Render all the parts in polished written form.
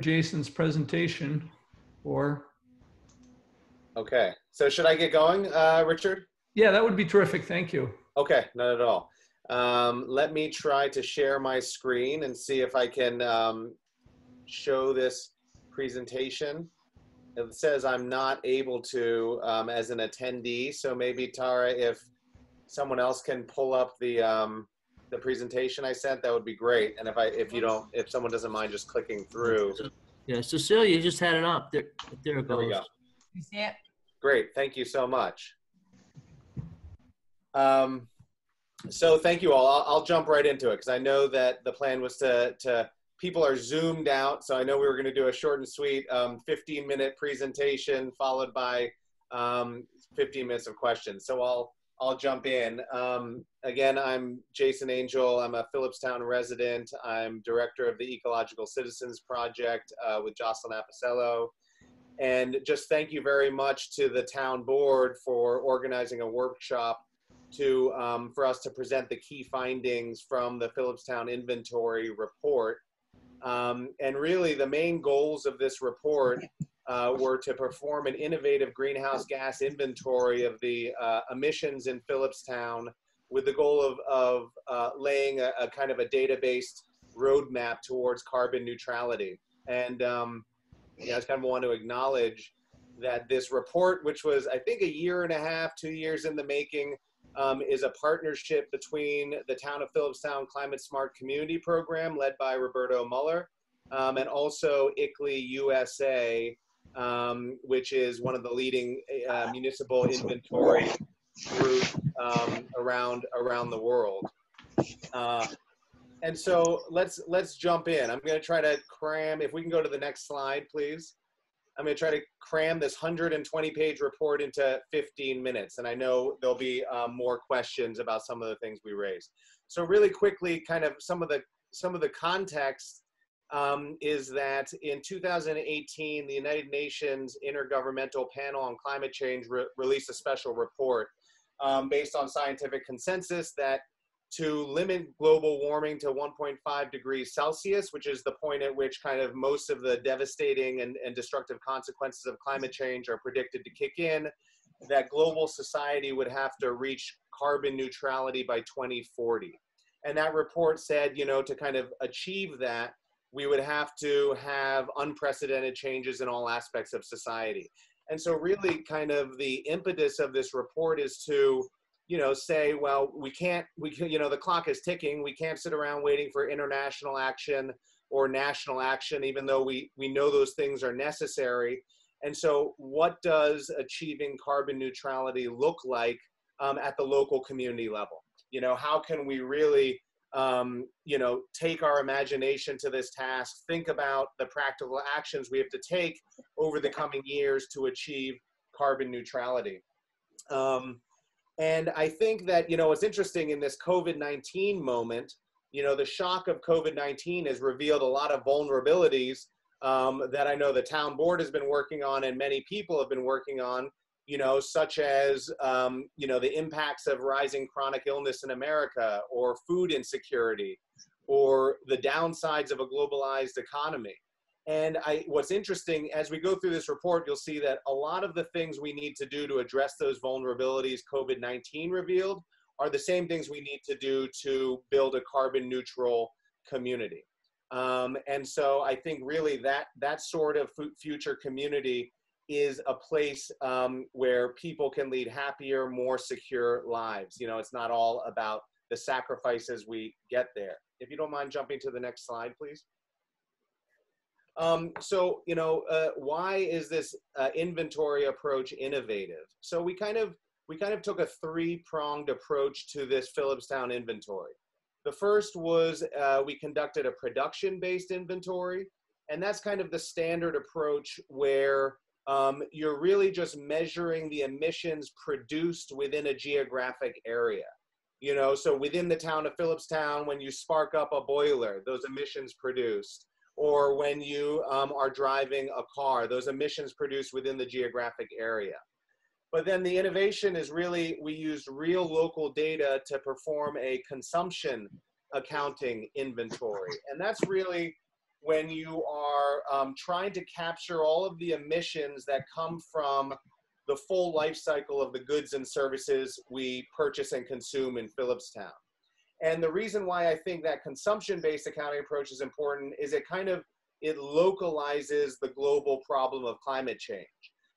Jason's presentation, or Okay, so should I get going, Richard? yeah, that would be terrific. Thank you. Okay, not at all. Let me try to share my screen and see if I can show this presentation. It says I'm not able to as an attendee, so maybe Tara, if someone else can pull up the presentation I sent, that would be great. And if someone doesn't mind just clicking through. Yeah, Cecilia just had it up. There it goes. There we go. You see it? Great, thank you so much. So thank you all. I'll jump right into it because I know that the plan was to people are zoomed out. So I know we were going to do a short and sweet 15-minute presentation followed by 15 minutes of questions. So I'll jump in. Again, I'm Jason Angel. I'm a Philipstown resident. I'm director of the Ecological Citizens Project with Jocelyn Apicello. And just thank you very much to the town board for organizing a workshop for us to present the key findings from the Philipstown inventory report. And really the main goals of this report were to perform an innovative greenhouse gas inventory of the emissions in Philipstown with the goal of laying a kind of a data-based roadmap towards carbon neutrality. And I just kind of want to acknowledge that this report, which was I think 1.5 years, 2 years in the making, is a partnership between the Town of Philipstown Climate Smart Community Program led by Roberto Muller and also ICLEI USA, which is one of the leading municipal inventory groups around the world. And so let's jump in. I'm going to try to cram, if we can go to the next slide, please. I'm going to try to cram this 120-page report into 15 minutes. And I know there'll be more questions about some of the things we raised. So really quickly, kind of some of the context is that in 2018, the United Nations Intergovernmental Panel on Climate Change released a special report based on scientific consensus that to limit global warming to 1.5 degrees Celsius, which is the point at which kind of most of the devastating and destructive consequences of climate change are predicted to kick in, that global society would have to reach carbon neutrality by 2040. And that report said, to kind of achieve that, we would have to have unprecedented changes in all aspects of society. And so really kind of the impetus of this report is to say, well, the clock is ticking. We can't sit around waiting for international action or national action, even though we know those things are necessary. And so what does achieving carbon neutrality look like at the local community level? How can we really, take our imagination to this task, think about the practical actions we have to take over the coming years to achieve carbon neutrality? And I think that, what's interesting in this COVID-19 moment, the shock of COVID-19 has revealed a lot of vulnerabilities that I know the town board has been working on and many people have been working on, such as, the impacts of rising chronic illness in America or food insecurity or the downsides of a globalized economy. And what's interesting, as we go through this report, you'll see that a lot of the things we need to do to address those vulnerabilities COVID-19 revealed are the same things we need to do to build a carbon neutral community. And so I think really that sort of future community is a place where people can lead happier, more secure lives. It's not all about the sacrifices we get there. If you don't mind jumping to the next slide, please. Why is this inventory approach innovative? So we kind of took a three-pronged approach to this Philipstown inventory. The first was we conducted a production-based inventory, and that's kind of the standard approach where you're really just measuring the emissions produced within a geographic area. So within the town of Philipstown, when you spark up a boiler, those emissions produced. Or when you are driving a car, those emissions produced within the geographic area. But then the innovation is really, we used real local data to perform a consumption accounting inventory. And that's really when you are trying to capture all of the emissions that come from the full life cycle of the goods and services we purchase and consume in Philipstown. And the reason why I think that consumption-based accounting approach is important is it localizes the global problem of climate change.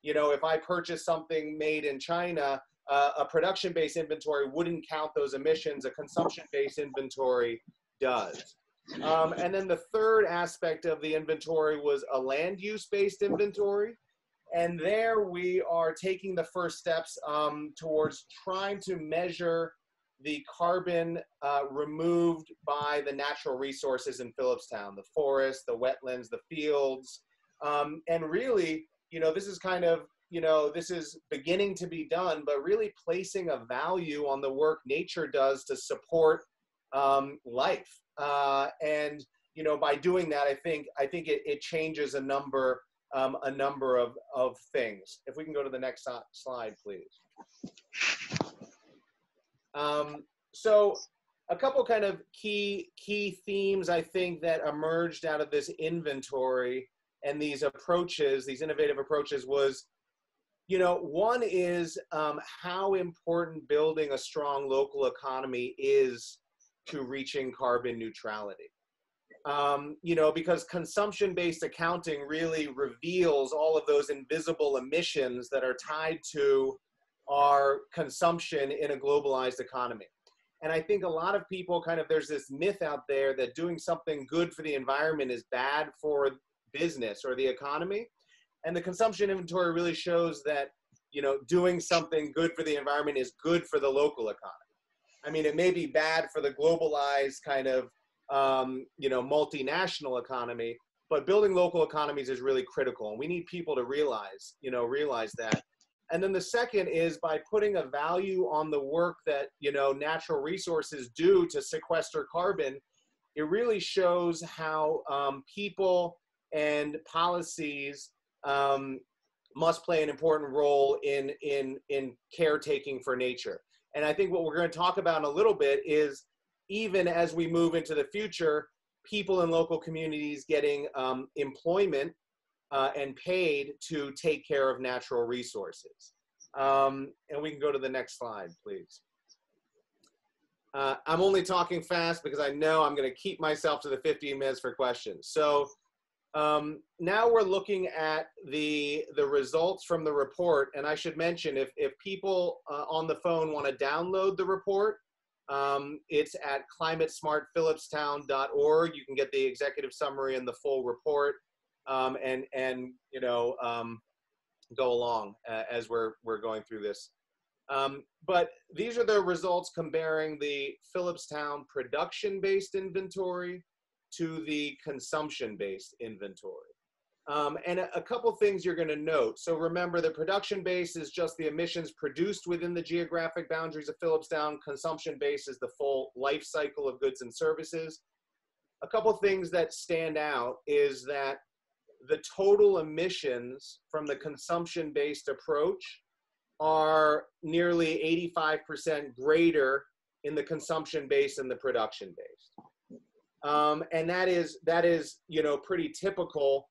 You know, if I purchase something made in China, a production-based inventory wouldn't count those emissions. A consumption-based inventory does. And then the third aspect of the inventory was a land use-based inventory. And there we are taking the first steps towards trying to measure the carbon removed by the natural resources in Philipstown, the forest, the wetlands, the fields. And really, you know, this is kind of, you know, this is beginning to be done, but really placing a value on the work nature does to support life. And, you know, by doing that, I think it changes a number of things. If we can go to the next slide, please. So a couple kind of key themes, I think, that emerged out of this inventory and these approaches, these innovative approaches was, you know, one is how important building a strong local economy is to reaching carbon neutrality. You know, because consumption-based accounting really reveals all of those invisible emissions that are tied to our consumption in a globalized economy. And I think a lot of people there's this myth out there that doing something good for the environment is bad for business or the economy. And the consumption inventory really shows that, you know, doing something good for the environment is good for the local economy. I mean, it may be bad for the globalized kind of, you know, multinational economy, but building local economies is really critical. And we need people to realize that. And then the second is by putting a value on the work that, you know, natural resources do to sequester carbon, it really shows how people and policies must play an important role in caretaking for nature. And I think what we're going to talk about in a little bit is, even as we move into the future, people in local communities getting employment and paid to take care of natural resources. And we can go to the next slide, please. I'm only talking fast because I know I'm going to keep myself to the 15 minutes for questions. So now we're looking at the results from the report. And I should mention, if people on the phone want to download the report, it's at climatesmartphilipstown.org. You can get the executive summary and the full report, and you know, go along as we're going through this. But these are the results comparing the Philipstown production-based inventory to the consumption-based inventory. And a couple things you're going to note. So remember, the production base is just the emissions produced within the geographic boundaries of Philipstown. Consumption base is the full life cycle of goods and services. A couple things that stand out is that the total emissions from the consumption-based approach are nearly 85% greater in the consumption-based than the production-based. And that is, you know, pretty typical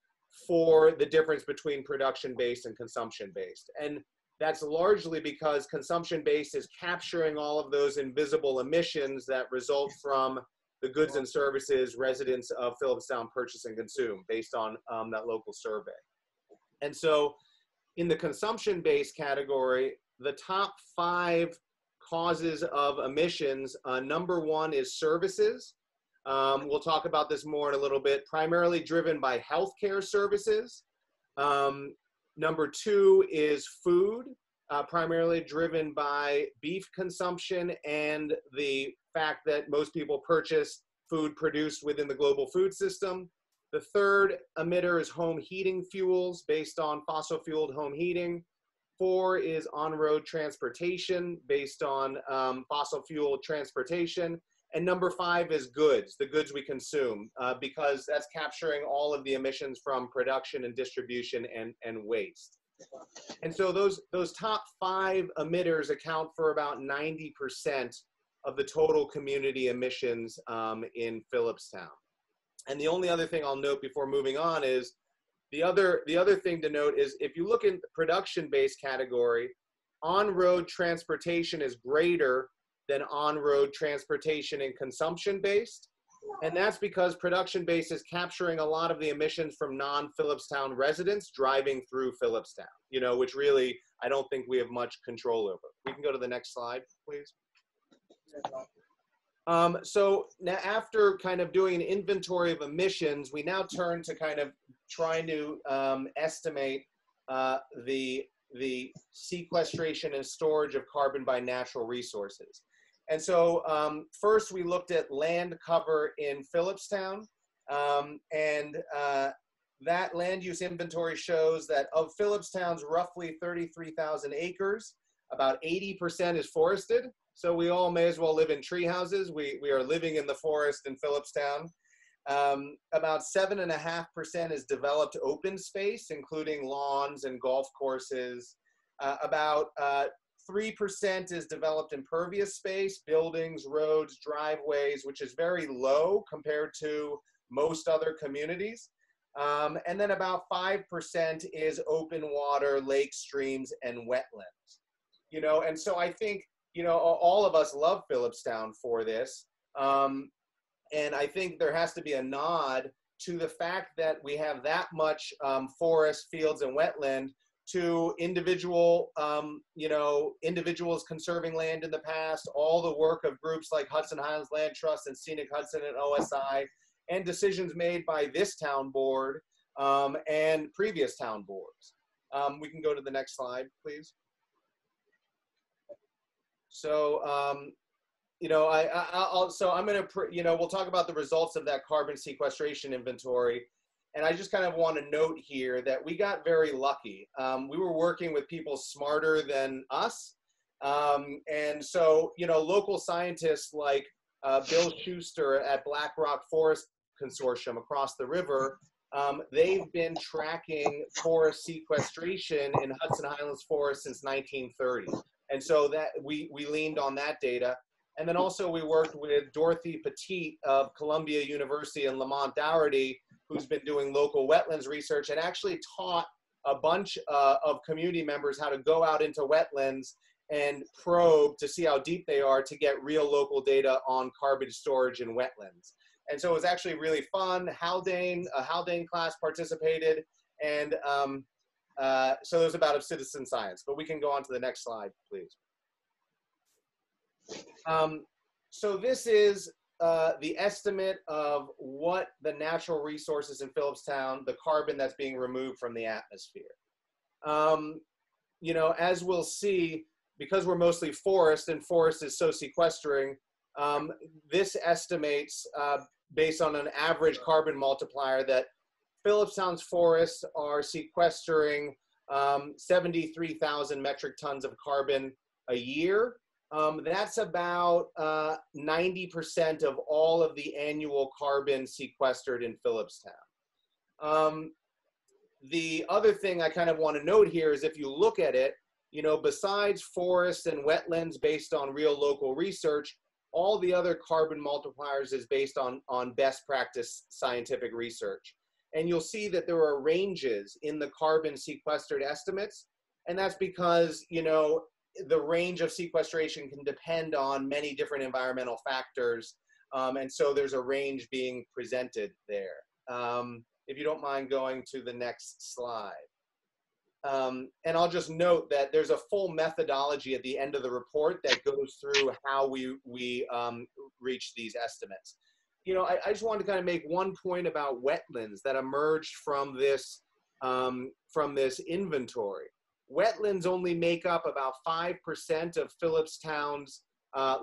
for the difference between production-based and consumption-based. And that's largely because consumption-based is capturing all of those invisible emissions that result from the goods and services residents of Philipstown purchase and consume based on that local survey. And so in the consumption-based category, the top 5 causes of emissions, number 1 is services. We'll talk about this more in a little bit, primarily driven by healthcare services. Number 2 is food, primarily driven by beef consumption and the fact that most people purchase food produced within the global food system. The third emitter is home heating fuels based on fossil-fueled home heating. 4 is on-road transportation based on fossil-fueled transportation. And number 5 is goods, the goods we consume, because that's capturing all of the emissions from production and distribution and waste. And so those top 5 emitters account for about 90% of the total community emissions in Philipstown. And the only other thing I'll note before moving on is the other thing to note is if you look in the production-based category, on-road transportation is greater than on-road transportation and consumption-based. And that's because production-based is capturing a lot of the emissions from non-Philipstown residents driving through Philipstown, you know, which really I don't think we have much control over. We can go to the next slide, please. So now after kind of doing an inventory of emissions, we now turn to kind of trying to estimate the sequestration and storage of carbon by natural resources. And so first we looked at land cover in Philipstown, and that land use inventory shows that of Philipstown's roughly 33,000 acres, about 80% is forested. So we all may as well live in tree houses. We are living in the forest in Philipstown. About 7.5% is developed open space, including lawns and golf courses. About 3% is developed impervious space, buildings, roads, driveways, which is very low compared to most other communities. And then about 5% is open water, lakes, streams, and wetlands. You know, and so I think, you know, all of us love Philipstown for this. And I think there has to be a nod to the fact that we have that much forest, fields, and wetland to individual, you know, individuals conserving land in the past, all the work of groups like Hudson Highlands Land Trust and Scenic Hudson and OSI, and decisions made by this town board and previous town boards. We can go to the next slide, please. So, you know, so I'm going to, you know, we'll talk about the results of that carbon sequestration inventory. And I just kind of want to note here that we got very lucky. We were working with people smarter than us. And so, you know, local scientists like Bill Schuster at Black Rock Forest Consortium across the river, they've been tracking forest sequestration in Hudson Highlands Forest since 1930. And so that we leaned on that data. And then also we worked with Dorothy Petit of Columbia University and Lamont Dougherty, who's been doing local wetlands research and actually taught a bunch of community members how to go out into wetlands and probe to see how deep they are to get real local data on carbon storage in wetlands. And so it was actually really fun. A Haldane class participated, and so there's about citizen science, but we can go on to the next slide, please. So this is the estimate of what the natural resources in Philipstown, the carbon that's being removed from the atmosphere. You know, as we'll see, because we're mostly forest and forest is so sequestering, this estimates based on an average carbon multiplier that Philipstown's forests are sequestering 73,000 metric tons of carbon a year. That's about 90% of all of the annual carbon sequestered in Philipstown. The other thing I kind of want to note here is if you look at it, you know, besides forests and wetlands based on real local research, all the other carbon multipliers is based on best practice scientific research. And you'll see that there are ranges in the carbon sequestered estimates. And that's because, you know, the range of sequestration can depend on many different environmental factors. And so there's a range being presented there. If you don't mind going to the next slide. And I'll just note that there's a full methodology at the end of the report that goes through how we reach these estimates. You know, I just wanted to kind of make one point about wetlands that emerged from this inventory. Wetlands only make up about 5% of Philipstown's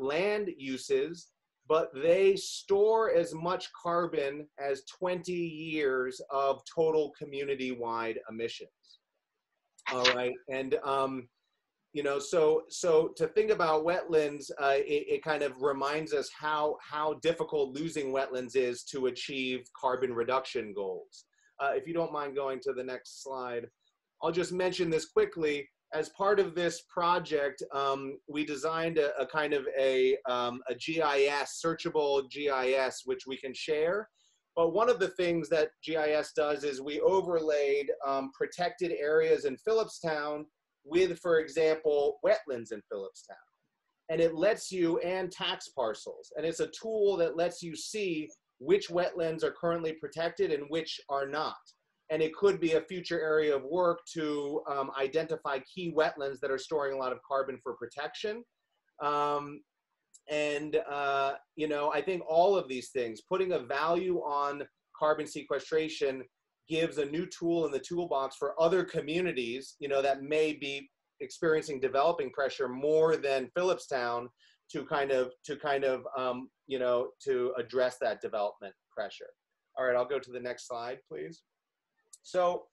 land uses, but they store as much carbon as 20 years of total community-wide emissions. All right, and you know, so to think about wetlands, it kind of reminds us how difficult losing wetlands is to achieve carbon reduction goals. If you don't mind going to the next slide, I'll just mention this quickly. As part of this project, we designed a kind of a GIS, searchable GIS, which we can share. But one of the things that GIS does is we overlaid protected areas in Philipstown with, for example, wetlands in Philipstown. And it lets you, and tax parcels. And it's a tool that lets you see which wetlands are currently protected and which are not. And it could be a future area of work to identify key wetlands that are storing a lot of carbon for protection. You know, I think all of these things, putting a value on carbon sequestration gives a new tool in the toolbox for other communities, you know, that may be experiencing developing pressure more than Philipstown to you know, to address that development pressure. All right, I'll go to the next slide, please. So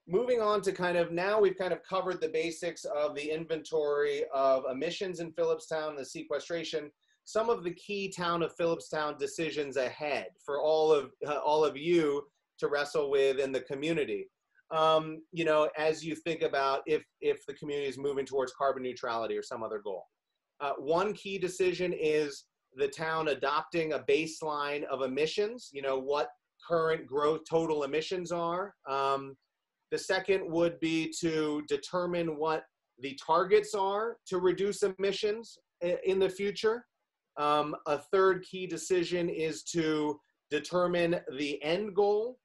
moving on to kind of, now we've kind of covered the basics of the inventory of emissions in Philipstown, the sequestration, some of the key town of Philipstown decisions ahead for all of you to wrestle with in the community. You know, as you think about if the community is moving towards carbon neutrality or some other goal. One key decision is the town adopting a baseline of emissions, you know, what current growth total emissions are. The second would be to determine what the targets are to reduce emissions in the future. A third key decision is to determine the end goal.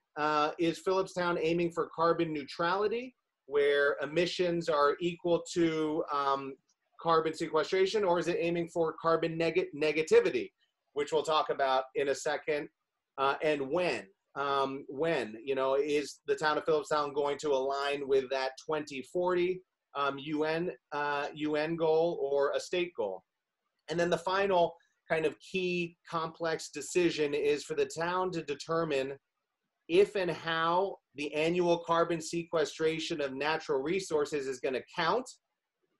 Is Philipstown aiming for carbon neutrality, where emissions are equal to carbon sequestration, or is it aiming for carbon negativity, which we'll talk about in a second, and when? You know, is the town of Philipstown going to align with that 2040 UN goal or a state goal? And then the final kind of key complex decision is for the town to determine if and how the annual carbon sequestration of natural resources is going to count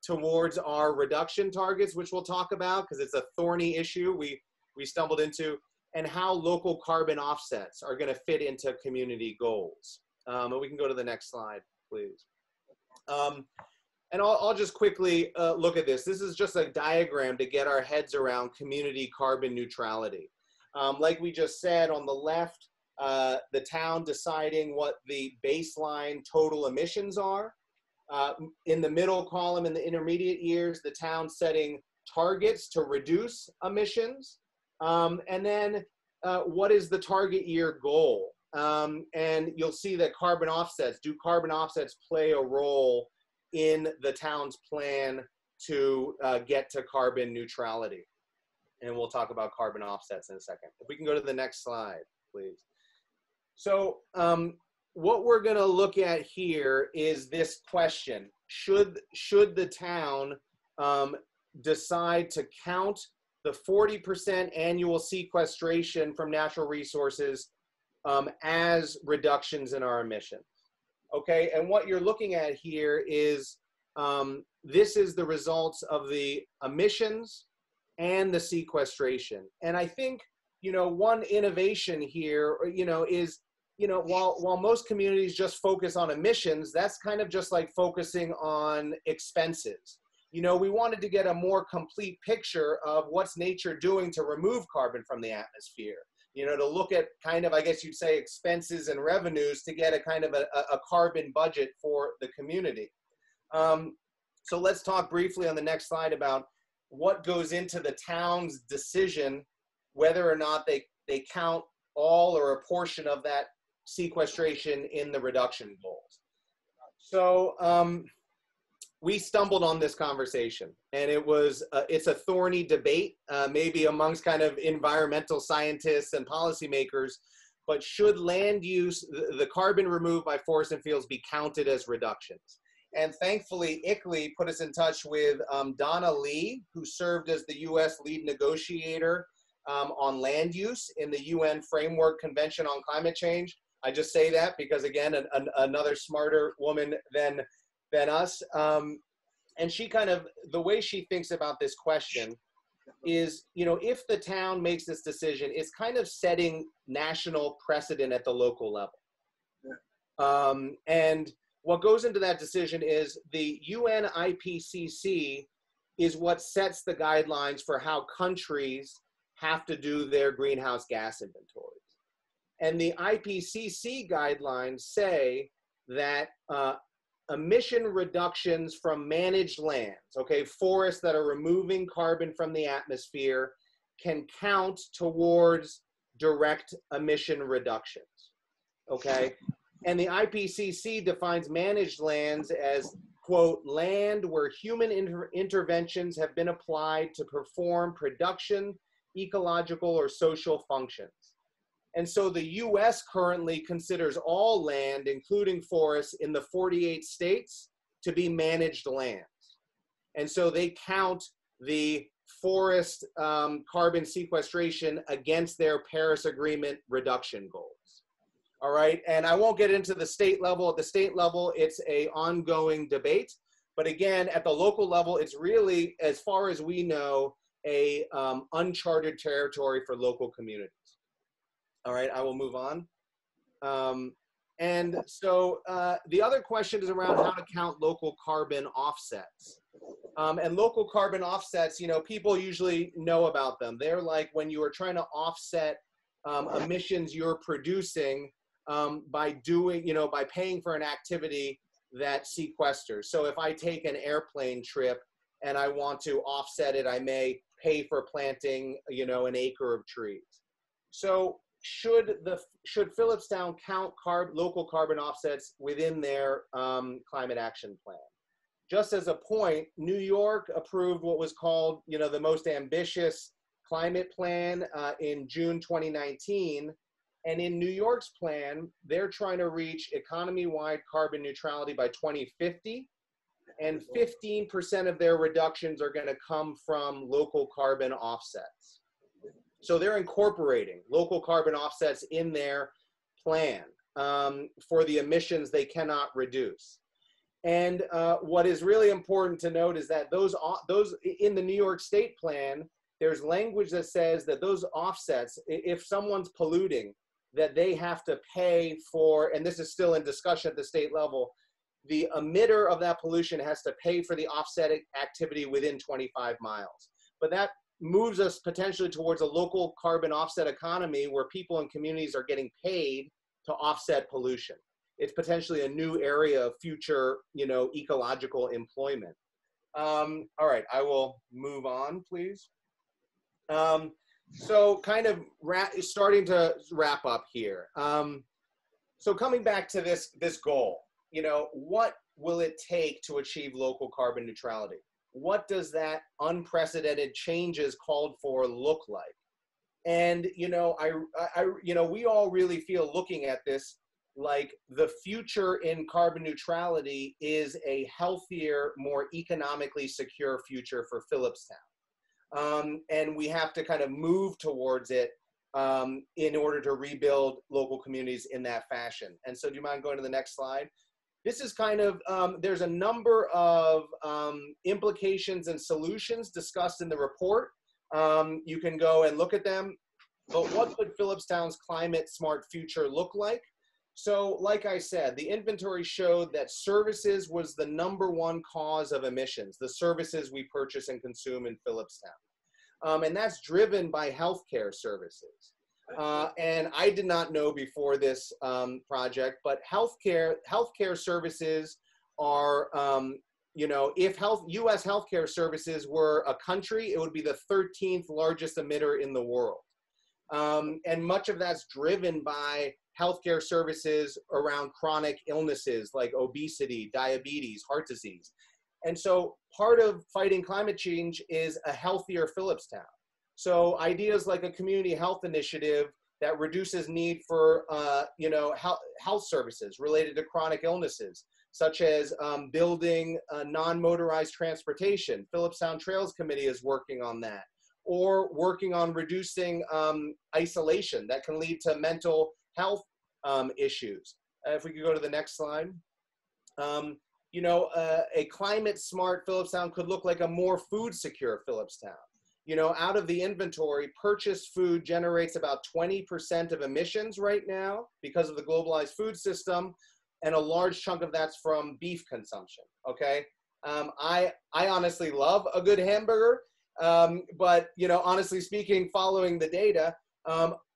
towards our reduction targets, which we'll talk about because it's a thorny issue we stumbled into, and how local carbon offsets are going to fit into community goals. And we can go to the next slide, please. And I'll just quickly look at this. This is just a diagram to get our heads around community carbon neutrality. Like we just said, on the left, the town deciding what the baseline total emissions are. In the middle column, in the intermediate years, the town setting targets to reduce emissions. And then what is the target year goal? And you'll see that carbon offsets play a role in the town's plan to get to carbon neutrality? And we'll talk about carbon offsets in a second. If we can go to the next slide, please. So what we're going to look at here is this question: should the town decide to count the 40% annual sequestration from natural resources as reductions in our emissions? Okay, and what you're looking at here is this is the results of the emissions and the sequestration. And I think, you know, one innovation here, you know, is, you know, while most communities just focus on emissions, that's kind of just like focusing on expenses. You know, we wanted to get a more complete picture of what's nature doing to remove carbon from the atmosphere. You know, to look at kind of, I guess you'd say, expenses and revenues to get a kind of a carbon budget for the community. So let's talk briefly on the next slide about what goes into the town's decision whether or not they count all or a portion of that sequestration in the reduction goals. So we stumbled on this conversation, and it's a thorny debate, maybe amongst kind of environmental scientists and policymakers, but should land use, the carbon removed by forests and fields, be counted as reductions? And thankfully, ICLEI put us in touch with Donna Lee, who served as the US lead negotiator on land use in the UN Framework Convention on Climate Change. I just say that because, again, another smarter woman than us. And she kind of, the way she thinks about this question is, you know, if the town makes this decision, it's kind of setting national precedent at the local level. And what goes into that decision is the UN IPCC is what sets the guidelines for how countries have to do their greenhouse gas inventories. And the IPCC guidelines say that emission reductions from managed lands, okay, forests that are removing carbon from the atmosphere, can count towards direct emission reductions, okay? And the IPCC defines managed lands as, quote, land where human interventions have been applied to perform production, ecological, or social functions. And so the US currently considers all land, including forests, in the 48 states to be managed lands. And so they count the forest carbon sequestration against their Paris Agreement reduction goals. All right, and I won't get into the state level. At the state level, it's an ongoing debate. But again, at the local level, it's really, as far as we know, a uncharted territory for local communities. All right, I will move on. And so the other question is around how to count local carbon offsets. And local carbon offsets, you know, people usually know about them. They're like when you are trying to offset emissions you're producing by doing, you know, by paying for an activity that sequesters. So if I take an airplane trip and I want to offset it, I may pay for planting, you know, an acre of trees. So should Philipstown count local carbon offsets within their climate action plan? Just as a point, New York approved what was called, you know, the most ambitious climate plan in June 2019. And in New York's plan, they're trying to reach economy-wide carbon neutrality by 2050. And 15% of their reductions are going to come from local carbon offsets. So they're incorporating local carbon offsets in their plan for the emissions they cannot reduce. And what is really important to note is that those in the New York State plan, there's language that says that those offsets, if someone's polluting, that they have to pay for, and this is still in discussion at the state level, the emitter of that pollution has to pay for the offset activity within 25 miles. But that moves us potentially towards a local carbon offset economy where people and communities are getting paid to offset pollution. It's potentially a new area of future, you know, ecological employment. All right, I will move on, please. So kind of starting to wrap up here. So coming back to this goal, you know, what will it take to achieve local carbon neutrality? What does that unprecedented changes called for look like? And, you know, you know, we all really feel looking at this like the future in carbon neutrality is a healthier, more economically secure future for Philipstown. And we have to kind of move towards it in order to rebuild local communities in that fashion. And so do you mind going to the next slide? This is kind of, there's a number of implications and solutions discussed in the report. You can go and look at them, but what could Philipstown's climate smart future look like? So like I said, the inventory showed that services was the #1 cause of emissions, the services we purchase and consume in Philipstown. And that's driven by healthcare services. And I did not know before this project, but healthcare services are, you know, if U.S. healthcare services were a country, it would be the 13th largest emitter in the world. And much of that's driven by healthcare services around chronic illnesses like obesity, diabetes, heart disease. And so part of fighting climate change is a healthier Philipstown. So ideas like a community health initiative that reduces need for, you know, health services related to chronic illnesses, such as building non-motorized transportation. Philipstown Trails Committee is working on that, or working on reducing isolation that can lead to mental health issues. If we could go to the next slide. You know, a climate smart Philipstown could look like a more food secure Philipstown. You know, out of the inventory, purchased food generates about 20% of emissions right now because of the globalized food system, and a large chunk of that's from beef consumption, okay? I honestly love a good hamburger, but, you know, honestly speaking, following the data,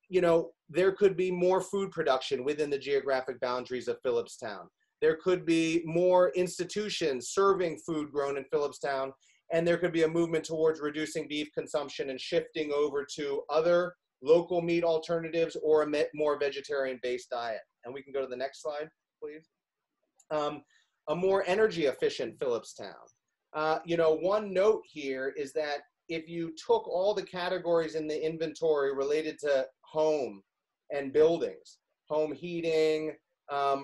you know, there could be more food production within the geographic boundaries of Philipstown. There could be more institutions serving food grown in Philipstown, and there could be a movement towards reducing beef consumption and shifting over to other local meat alternatives or a more vegetarian-based diet. And we can go to the next slide, please. A more energy efficient Philipstown. You know, one note here is that if you took all the categories in the inventory related to home and buildings, home heating,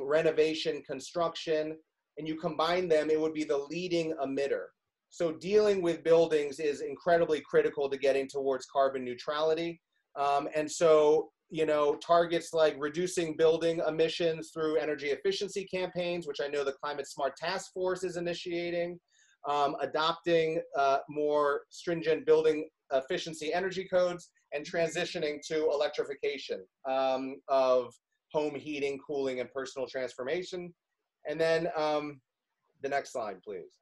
renovation, construction, and you combine them, it would be the leading emitter. So dealing with buildings is incredibly critical to getting towards carbon neutrality. And so, you know, targets like reducing building emissions through energy efficiency campaigns, which I know the Climate Smart Task Force is initiating, adopting more stringent building efficiency energy codes, and transitioning to electrification of home heating, cooling, and personal transformation. And then the next slide, please.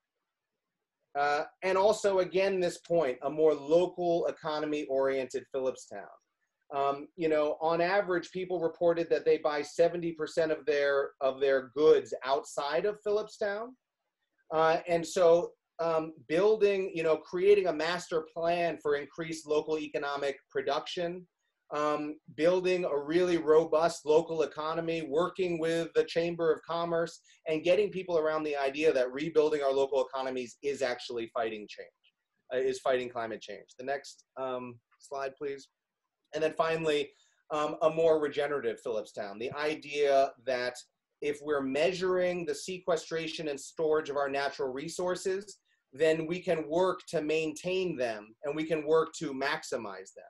And also, again, this point, a more local economy-oriented Philipstown. You know, on average, people reported that they buy 70% of their goods outside of Philipstown. And so building, you know, creating a master plan for increased local economic production, building a really robust local economy, working with the Chamber of Commerce, and getting people around the idea that rebuilding our local economies is actually fighting change, is fighting climate change. The next slide, please. And then finally, a more regenerative Philipstown. The idea that if we're measuring the sequestration and storage of our natural resources, then we can work to maintain them and we can work to maximize them.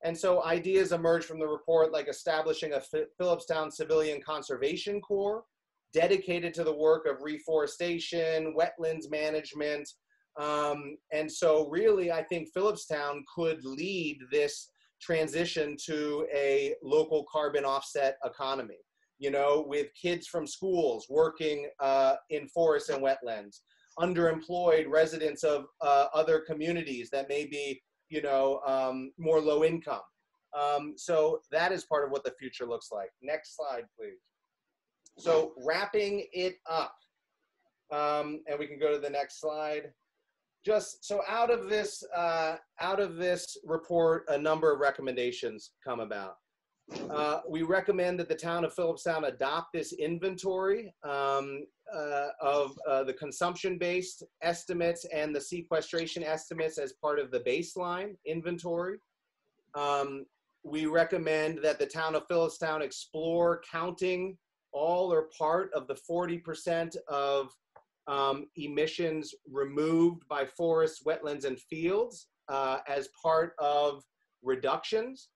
And so ideas emerge from the report like establishing a Philipstown Civilian Conservation Corps dedicated to the work of reforestation, wetlands management. And so really, I think Philipstown could lead this transition to a local carbon offset economy, you know, with kids from schools working in forests and wetlands, underemployed residents of other communities that may be, you know, more low income. So that is part of what the future looks like. Next slide, please. So wrapping it up, and we can go to the next slide. Just so out of this report, a number of recommendations come about. We recommend that the town of Philipstown adopt this inventory of the consumption-based estimates and the sequestration estimates as part of the baseline inventory. We recommend that the town of Philipstown explore counting all or part of the 40% of emissions removed by forests, wetlands, and fields as part of reductions.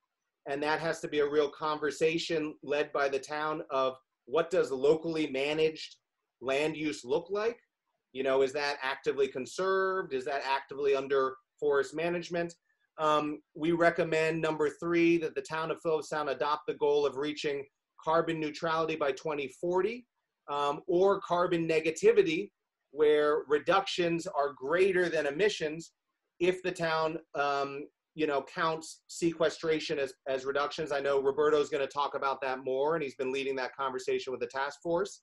And that has to be a real conversation led by the town of what does locally managed land use look like? You know, is that actively conserved? Is that actively under forest management? We recommend number 3, that the town of Philipstown adopt the goal of reaching carbon neutrality by 2040 or carbon negativity, where reductions are greater than emissions if the town you know, counts sequestration as reductions. I know Roberto's going to talk about that more, and he's been leading that conversation with the task force.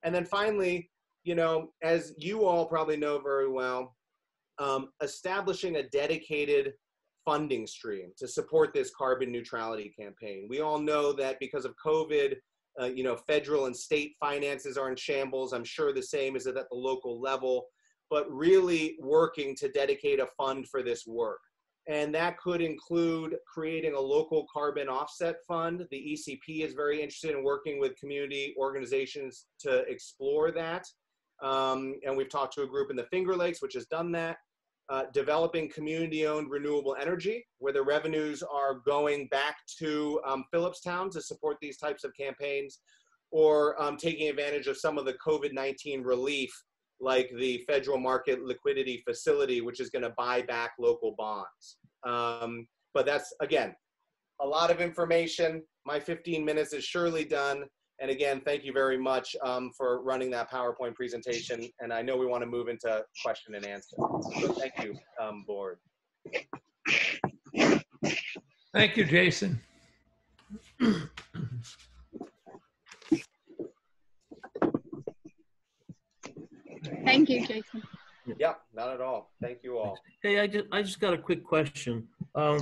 And then finally, you know, as you all probably know very well, establishing a dedicated funding stream to support this carbon neutrality campaign. We all know that because of COVID, you know, federal and state finances are in shambles. I'm sure the same is at the local level, but really working to dedicate a fund for this work. And that could include creating a local carbon offset fund. The ECP is very interested in working with community organizations to explore that. And we've talked to a group in the Finger Lakes, which has done that. Developing community-owned renewable energy, where the revenues are going back to Philipstown to support these types of campaigns, or taking advantage of some of the COVID-19 relief, like the Federal Market Liquidity Facility, which is going to buy back local bonds. But that's, again, a lot of information. My 15 minutes is surely done. And again, thank you very much for running that PowerPoint presentation. And I know we want to move into question and answer. So thank you, board. Thank you, Jason. Thank you, Jason. Yeah, not at all. Thank you all. Hey, I just got a quick question.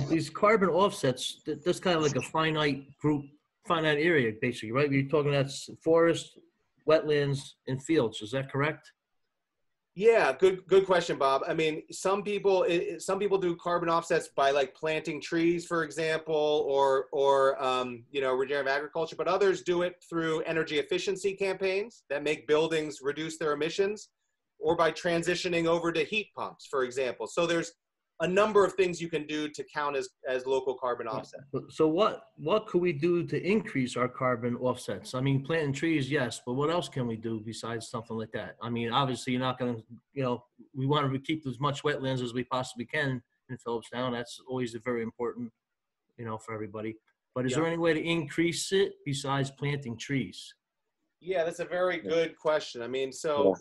These carbon offsets, that's kind of like a finite group, finite area, basically, right? You're talking about forest, wetlands, and fields. Is that correct? Yeah, good question, Bob. I mean, some people do carbon offsets by like planting trees, for example, or you know, regenerative agriculture, but others do it through energy efficiency campaigns that make buildings reduce their emissions, or by transitioning over to heat pumps, for example. So there's a number of things you can do to count as local carbon offset. So what could we do to increase our carbon offsets? I mean, planting trees, yes, but what else can we do besides something like that? I mean, obviously you're not going to, you know, we want to keep as much wetlands as we possibly can in Philipstown. That's always very important, you know, for everybody. But is there any way to increase it besides planting trees? Yeah, that's a very good question. I mean, so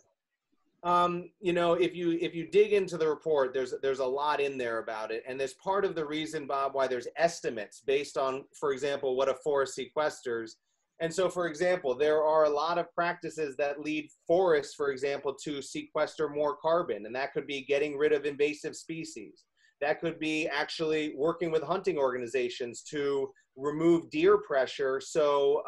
you know, if you dig into the report, there's a lot in there about it, and there's part of the reason, Bob, why there's estimates based on, for example, what a forest sequesters. And so, for example, there are a lot of practices that lead forests, for example, to sequester more carbon, and that could be getting rid of invasive species. That could be actually working with hunting organizations to remove deer pressure. So,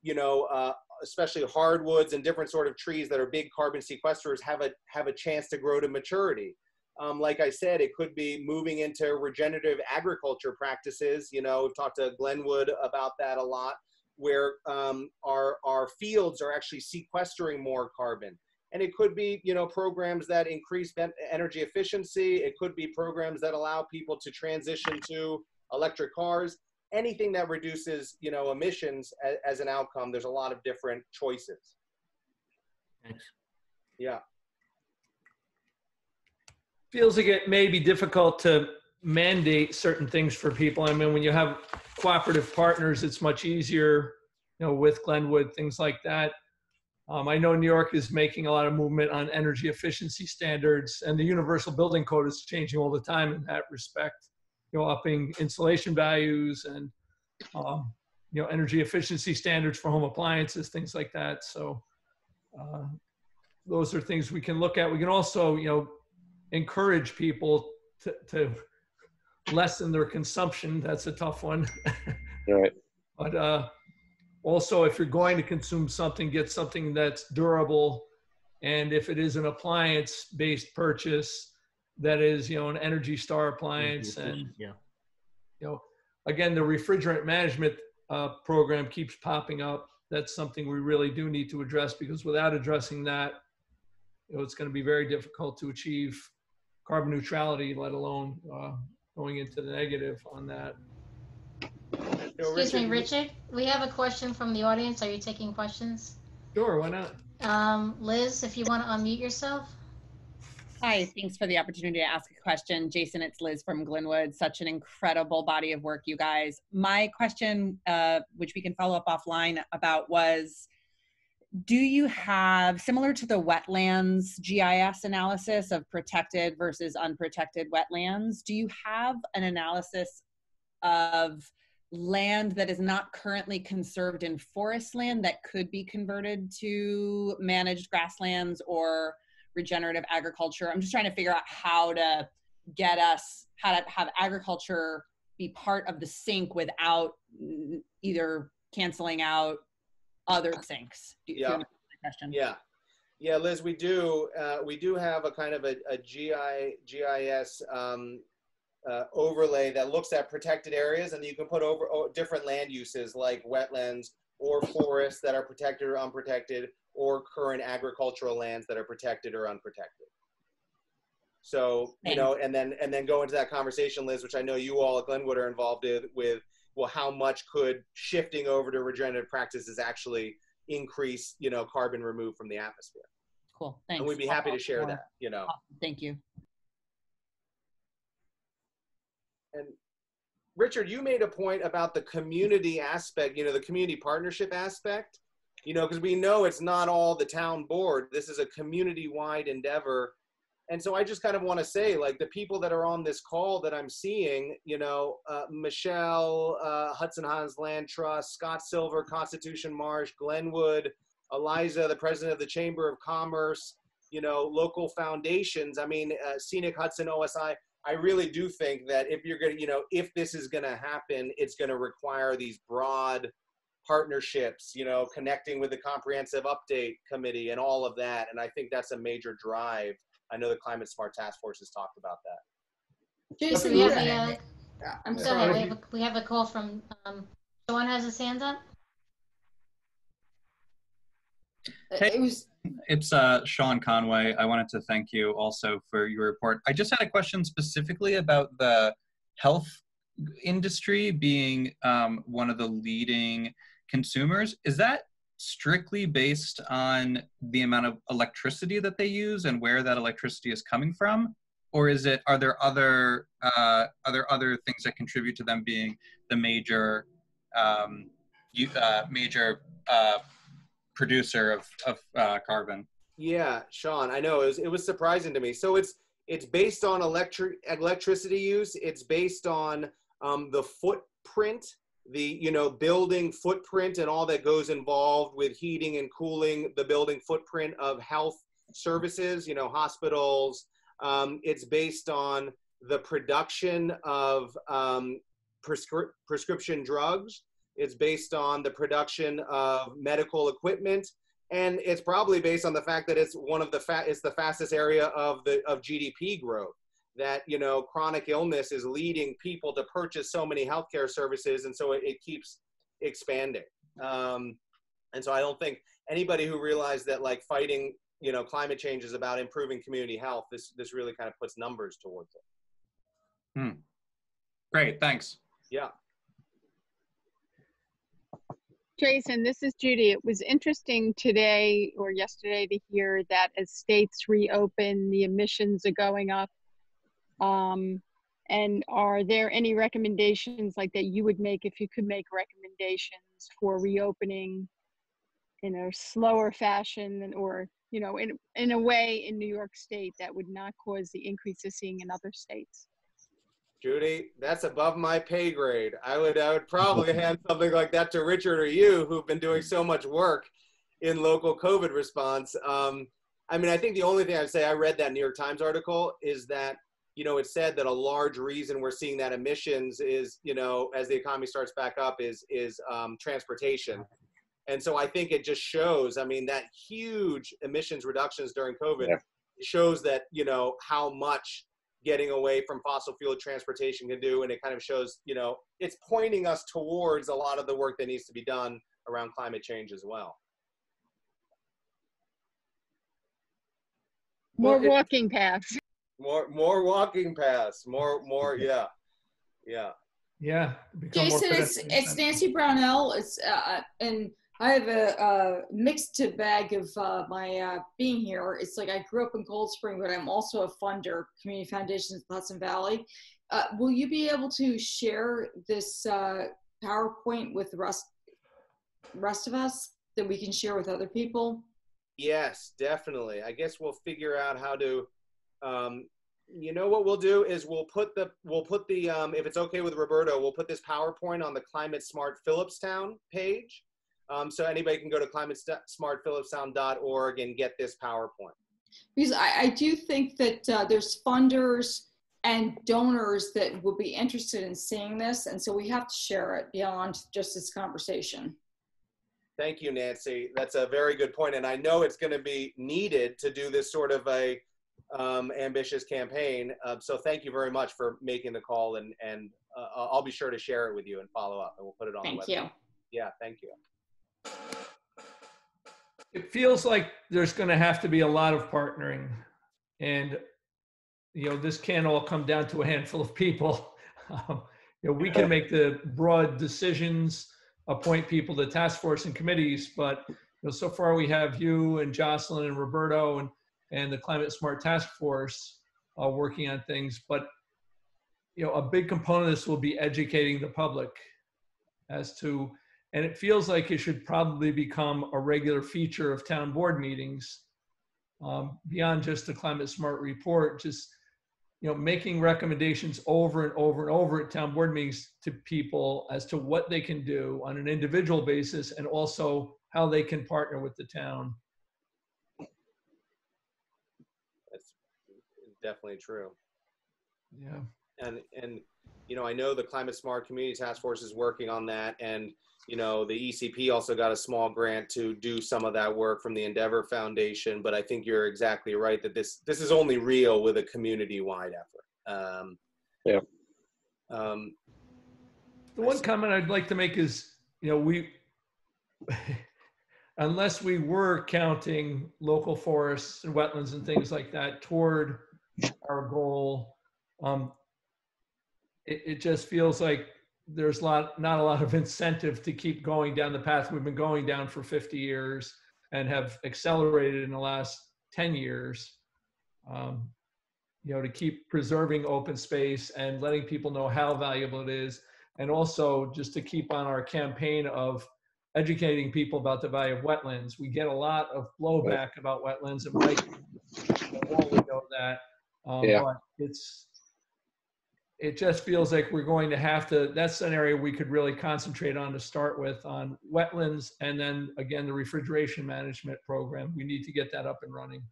you know, especially hardwoods and different sort of trees that are big carbon sequesters have a chance to grow to maturity. Like I said, it could be moving into regenerative agriculture practices. You know, we've talked to Glenwood about that a lot, where our fields are actually sequestering more carbon. And it could be, you know, programs that increase energy efficiency. It could be programs that allow people to transition to electric cars. Anything that reduces, you know, emissions as an outcome. There's a lot of different choices. Thanks. Yeah. Feels like it may be difficult to mandate certain things for people. I mean, when you have cooperative partners, it's much easier, you know, with Glenwood, things like that. I know New York is making a lot of movement on energy efficiency standards, and the Universal Building Code is changing all the time in that respect. You know, upping insulation values and, you know, energy efficiency standards for home appliances, things like that. So those are things we can look at. We can also, you know, encourage people to lessen their consumption. That's a tough one. Right. But also, if you're going to consume something, get something that's durable. And if it is an appliance-based purchase, that is, you know, an Energy Star appliance. And, yeah, you know, again, the refrigerant management program keeps popping up. That's something we really do need to address, because without addressing that, you know, it's going to be very difficult to achieve carbon neutrality, let alone going into the negative on that. Excuse me, Richard, we have a question from the audience. Are you taking questions? Sure, why not? Liz, if you want to unmute yourself. Hi, thanks for the opportunity to ask a question. Jason, it's Liz from Glenwood. Such an incredible body of work, you guys. My question, which we can follow up offline about, was, do you have, similar to the wetlands GIS analysis of protected versus unprotected wetlands, do you have an analysis of land that is not currently conserved in forest land that could be converted to managed grasslands or regenerative agriculture? I'm just trying to figure out how to get us, how to have agriculture be part of the sink without either canceling out other sinks. Yeah. Yeah, Liz, we do have a kind of a GIS overlay that looks at protected areas, and you can put over different land uses like wetlands or forests that are protected or unprotected, or current agricultural lands that are protected or unprotected. So, you know, and then go into that conversation, Liz, which I know you all at Glenwood are involved with, well, how much could shifting over to regenerative practices actually increase, you know, carbon removed from the atmosphere? Cool, thanks. And we'd be happy to share that, you know. Awesome. Thank you. And Richard, you made a point about the community aspect, you know, the community partnership aspect, you know, because we know it's not all the town board. This is a community-wide endeavor. And so I just kind of want to say, like, the people that are on this call that I'm seeing, you know, Michelle, Hudson Hans Land Trust, Scott Silver, Constitution Marsh, Glenwood, Eliza, the president of the Chamber of Commerce, you know, local foundations. I mean, Scenic Hudson, OSI. I really do think that if you're going to, you know, if this is going to happen, it's going to require these broad partnerships, you know, connecting with the Comprehensive Update Committee and all of that. And I think that's a major drive. I know the Climate Smart Task Force has talked about that. Jason, Yeah. I'm Yeah. sorry, we have a call from, Sean has his hand up. Hey. It was, It's Sean Conway. I wanted to thank you also for your report. I just had a question specifically about the health industry being one of the leading consumers. Is that strictly based on the amount of electricity that they use and where that electricity is coming from? Or is it, are there other things that contribute to them being the major producer of carbon? Yeah, Sean, I know it was surprising to me. So it's based on electricity use. It's based on the footprint, the, you know, building footprint and all that goes involved with heating and cooling the building footprint of health services, you know, hospitals. It's based on the production of prescription drugs. It's based on the production of medical equipment, and it's probably based on the fact that it's one of the it's the fastest area of GDP growth. That, you know, chronic illness is leading people to purchase so many healthcare services, and so it keeps expanding. And so I don't think anybody who realized that, like, fighting, you know, climate change is about improving community health, this really kind of puts numbers towards it. Great, thanks. Yeah. Jason, this is Judy. It was interesting today or yesterday to hear that as states reopen, the emissions are going up. And are there any recommendations like that you would make, if you could make recommendations for reopening in a slower fashion, or, you know, in a way in New York State that would not cause the increases seeing in other states? Judy, that's above my pay grade. I would probably hand something like that to Richard or you, who've been doing so much work in local COVID response. I mean, I think the only thing I'd say, I read that New York Times article, is that, you know, it said that a large reason we're seeing that emissions is, you know, as the economy starts back up, is transportation. And so I think it just shows, I mean, that huge emissions reductions during COVID shows that, you know, how much getting away from fossil fuel transportation can do. And it kind of shows, you know, it's pointing us towards a lot of the work that needs to be done around climate change as well. More walking paths. More walking paths, more, yeah. Jason, it's Nancy Brownell. And I have a mixed bag of my being here. It's like I grew up in Cold Spring, but I'm also a funder, Community Foundations of Hudson Valley. Will you be able to share this PowerPoint with the rest of us that we can share with other people? Yes, definitely. I guess we'll figure out how to, you know, what we'll do is we'll put the, if it's okay with Roberto, we'll put this PowerPoint on the Climate Smart Philipstown page. So anybody can go to climatesmartphilipstown.org and get this PowerPoint. Because I do think that there's funders and donors that will be interested in seeing this. And so we have to share it beyond just this conversation. Thank you, Nancy. That's a very good point. And I know it's going to be needed to do this sort of a ambitious campaign. So thank you very much for making the call. And I'll be sure to share it with you and follow up, and we'll put it on the website. Thank you. Yeah, thank you. It feels like there's going to have to be a lot of partnering, and, you know, this can't all come down to a handful of people. You know, we can make the broad decisions, appoint people to task force and committees, but, you know, so far we have you and Jocelyn and Roberto and the Climate Smart Task Force working on things. But, you know, a big component of this will be educating the public as to, and it feels like it should probably become a regular feature of town board meetings, beyond just the climate smart report, just, making recommendations over and over and over at town board meetings to people as to what they can do on an individual basis and also how they can partner with the town. That's definitely true. Yeah. And I know the Climate Smart Community Task Force is working on that, and the ECP also got a small grant to do some of that work from the Endeavor Foundation. But I think you're exactly right that this is only real with a community-wide effort. The one comment I'd like to make is, unless we were counting local forests and wetlands and things like that toward our goal, it just feels like there's not a lot of incentive to keep going down the path we've been going down for 50 years and have accelerated in the last 10 years, to keep preserving open space and letting people know how valuable it is. And also just to keep on our campaign of educating people about the value of wetlands. We get a lot of blowback about wetlands, and Mike would know that. But it just feels like we're going to have to, that's an area we could really concentrate on to start with, on wetlands, and then again, the refrigeration management program. We need to get that up and running.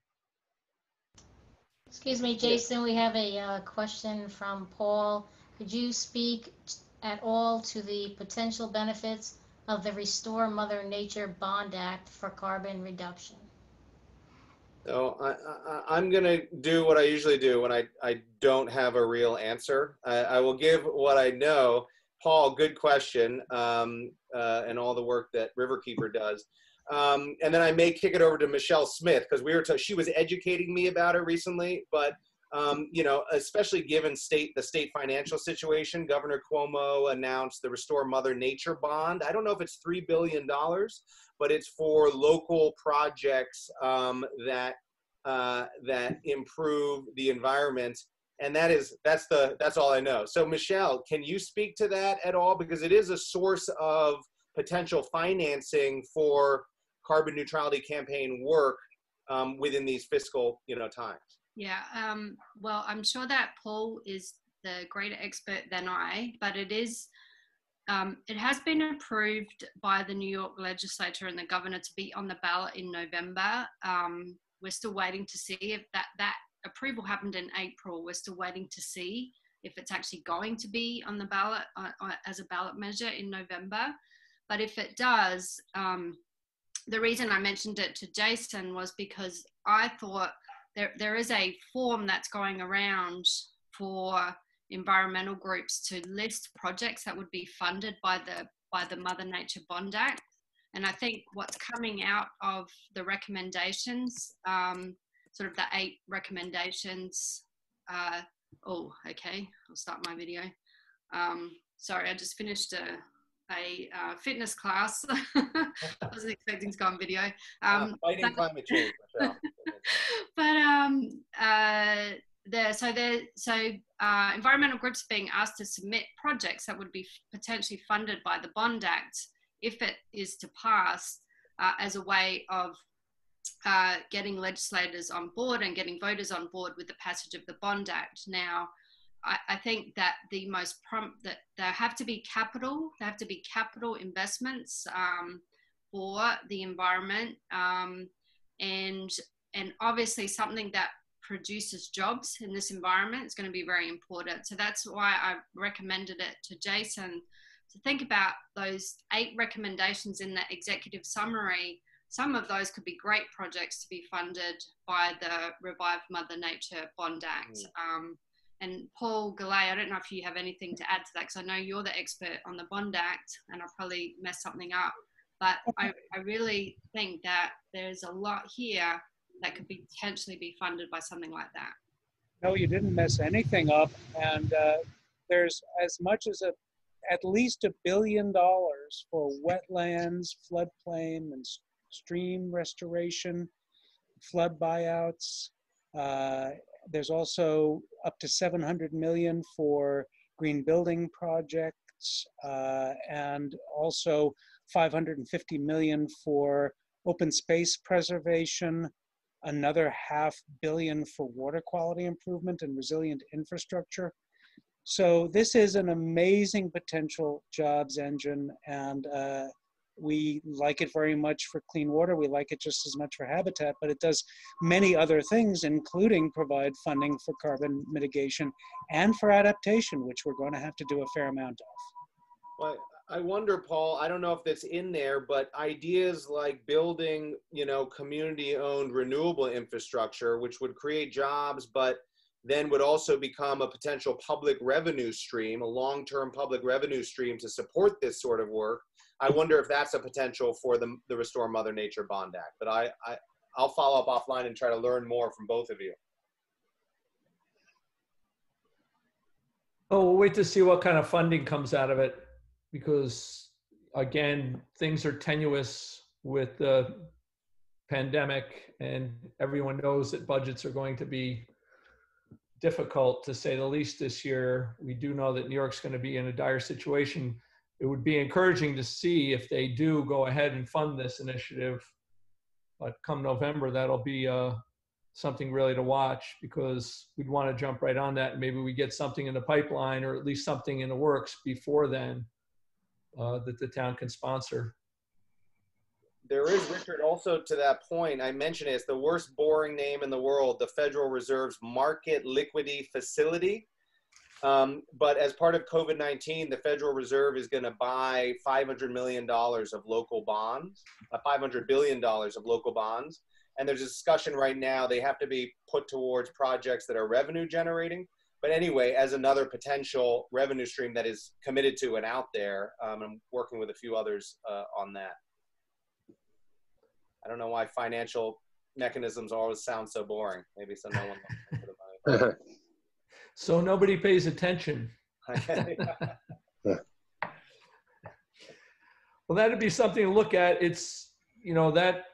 Excuse me, Jason, we have a question from Paul. Could you speak at all to the potential benefits of the Restore Mother Nature Bond Act for carbon reduction? So I'm going to do what I usually do when I don't have a real answer. I will give what I know. Paul, good question, and all the work that Riverkeeper does. And then I may kick it over to Michelle Smith, because she was educating me about it recently. But especially given the state financial situation, Governor Cuomo announced the Restore Mother Nature Bond. I don't know if it's $3 billion, but it's for local projects that improve the environment. And that's all I know. So Michelle, can you speak to that at all? Because it is a source of potential financing for carbon neutrality campaign work within these fiscal times. Yeah, well, I'm sure that Paul is the greater expert than I, but it has been approved by the New York legislature and the governor to be on the ballot in November. We're still waiting to see if that approval happened in April. We're still waiting to see if it's actually going to be on the ballot as a ballot measure in November. But if it does, the reason I mentioned it to Jason was because I thought there is a form that's going around for environmental groups to list projects that would be funded by the Mother Nature Bond Act. And I think what's coming out of the recommendations, sort of the 8 recommendations, oh, okay, I'll start my video. Sorry, I just finished a fitness class. I wasn't expecting to go on video. Fighting climate change, Michelle. So environmental groups are being asked to submit projects that would be potentially funded by the Bond Act if it is to pass, as a way of getting legislators on board and getting voters on board with the passage of the Bond Act. Now, I think that the most that there have to be capital investments for the environment, and obviously something that produces jobs in this environment is going to be very important. So that's why I recommended it to Jason to think about those 8 recommendations in the executive summary. Some of those could be great projects to be funded by the Revive Mother Nature Bond Act. And Paul Gallay, I don't know if you have anything to add to that, because I know you're the expert on the Bond Act, and I'll probably mess something up. But I really think that there's a lot here that could potentially be funded by something like that. No, you didn't mess anything up. And there's as much as at least $1 billion for wetlands, floodplain, and stream restoration, flood buyouts. There's also up to $700 million for green building projects, and also $550 million for open space preservation, another $500 million for water quality improvement and resilient infrastructure. So this is an amazing potential jobs engine, and we like it very much for clean water. We like it just as much for habitat, but it does many other things, including provide funding for carbon mitigation and for adaptation, which we're going to have to do a fair amount of. Well, I wonder, Paul, I don't know if that's in there, but ideas like building, you know, community-owned renewable infrastructure, which would create jobs, but then would also become a potential public revenue stream, a long-term public revenue stream to support this sort of work. I wonder if that's a potential for the Restore Mother Nature Bond Act. But I'll follow up offline and try to learn more from both of you. Oh, we'll wait to see what kind of funding comes out of it, because again, things are tenuous with the pandemic, and everyone knows that budgets are going to be difficult, to say the least, this year. We do know that New York's going to be in a dire situation. It would be encouraging to see if they do go ahead and fund this initiative. But come November, that'll be something really to watch, because we'd want to jump right on that, and maybe we get something in the pipeline, or at least something in the works before then that the town can sponsor. There is, Richard, also to that point, I mentioned it's the worst boring name in the world, the Federal Reserve's Market Liquidity Facility. But as part of COVID-19, the Federal Reserve is going to buy $500 million of local bonds, $500 billion of local bonds. And there's a discussion right now, they have to be put towards projects that are revenue generating. But anyway, as another potential revenue stream that is committed to and out there, I'm working with a few others on that. I don't know why financial mechanisms always sound so boring. Maybe so no one wants to put it on. So nobody pays attention. Well, that'd be something to look at. It's, you know, that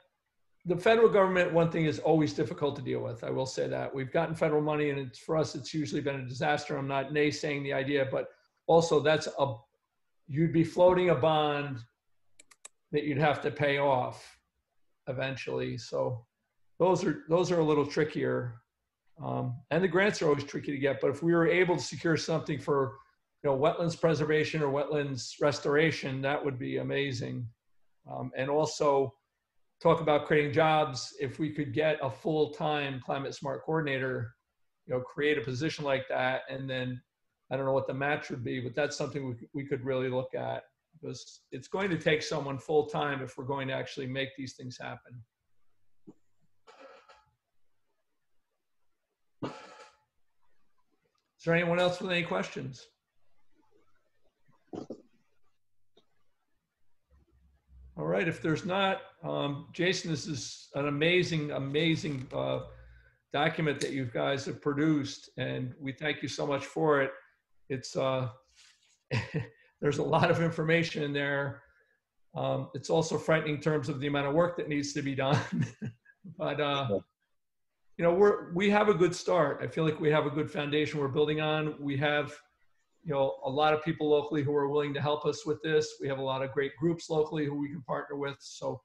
the federal government, one thing is always difficult to deal with. I will say that. We've gotten federal money, and it's, for us, it's usually been a disaster. I'm not naysaying the idea, but also you'd be floating a bond that you'd have to pay off eventually. So those are a little trickier. And the grants are always tricky to get, but if we were able to secure something for, you know, wetlands preservation or wetlands restoration, that would be amazing. And also talk about creating jobs. If we could get a full-time climate smart coordinator, you know, create a position like that, and then I don't know what the match would be, but that's something we could really look at, because it's going to take someone full-time if we're going to actually make these things happen. Is there anyone else with any questions? All right, if there's not, Jason, this is an amazing, amazing document that you guys have produced, and we thank you so much for it. It's, there's a lot of information in there. It's also frightening in terms of the amount of work that needs to be done. But, you know, we have a good start. I feel like we have a good foundation we're building on. We have, you know, a lot of people locally who are willing to help us with this. We have a lot of great groups locally who we can partner with. So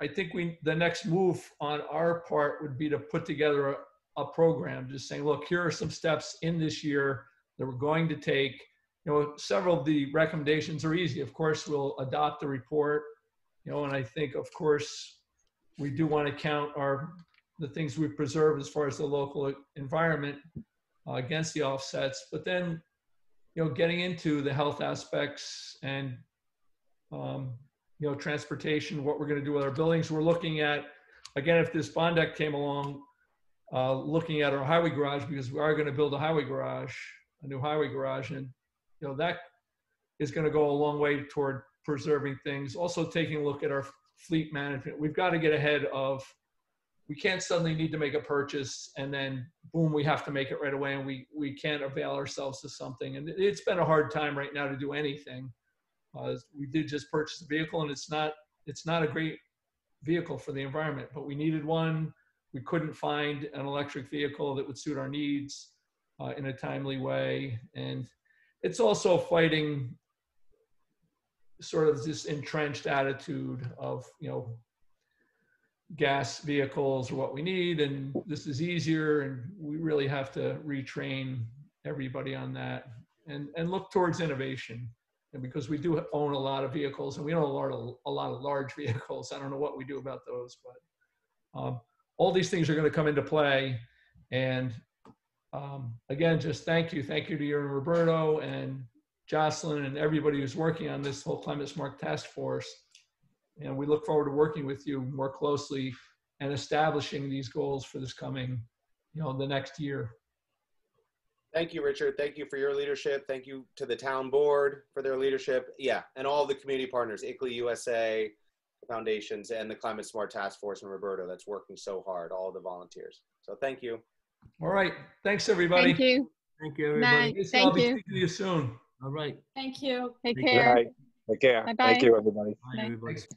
I think the next move on our part would be to put together a program, just saying, look, here are some steps in this year that we're going to take. You know, several of the recommendations are easy. Of course, we'll adopt the report, you know, and I think, of course, we do want to count the things we preserve as far as the local environment against the offsets, but then, you know, getting into the health aspects and, you know, transportation, what we're going to do with our buildings. We're looking at, again, if this bond act came along, looking at our highway garage, because we are going to build a new highway garage, and, you know, that is going to go a long way toward preserving things. Also taking a look at our fleet management. We've got to get ahead of, we can't suddenly need to make a purchase and then boom, we have to make it right away, and we can't avail ourselves to something. And it's been a hard time right now to do anything. We did just purchase a vehicle, and it's not a great vehicle for the environment, but we needed one. We couldn't find an electric vehicle that would suit our needs in a timely way. And it's also fighting sort of this entrenched attitude of, you know, gas vehicles are what we need, and this is easier, and we really have to retrain everybody on that and look towards innovation. And because we do own a lot of vehicles, and we own a lot of large vehicles. I don't know what we do about those, but all these things are going to come into play. And again, just thank you to you and Roberto and Jocelyn and everybody who's working on this whole Climate Smart Task Force. And we look forward to working with you more closely and establishing these goals for this coming, the next year. Thank you, Richard. Thank you for your leadership. Thank you to the town board for their leadership. Yeah, and all the community partners, ICLEI USA, the foundations, and the Climate Smart Task Force, and Roberto that's working so hard, all the volunteers. So thank you. All right. Thanks, everybody. Thank you. Thank you, everybody. Night. I'll Thank be you. speaking to you soon. All right. Thank you. Take Take care. Take care. Bye-bye. Thank you, everybody. Bye, everybody. Thanks.